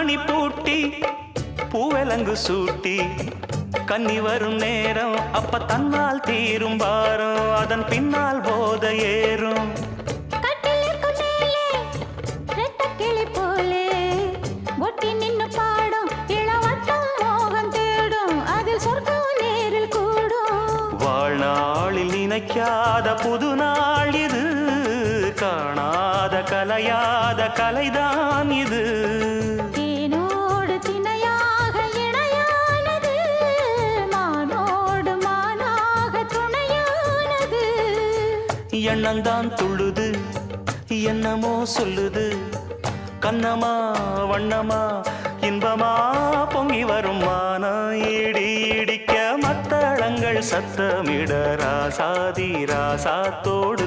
மணி பூட்டி பூவலங்கு சூட்டி கன்னி வரும் நேரம் அப்ப தன்னால் தீரும் பாரம் அதன் பின்னால் போத ஏறும் வாழ்நாளில் நினைக்காத புது நாள் இது காணாத கலையாத கலைதான் இது தேனோடு திணையாக இணையானது மானோடு மானாக துணையானது எண்ணந்தான் துள்ளுது என்னமோ சொல்லுது கண்ணமா வண்ணமா இன்பமா பொங்கி வரும் மானா இடி இடிக்க மத்தளங்கள் சத்தமிட ராசாதி ராசாத்தோடு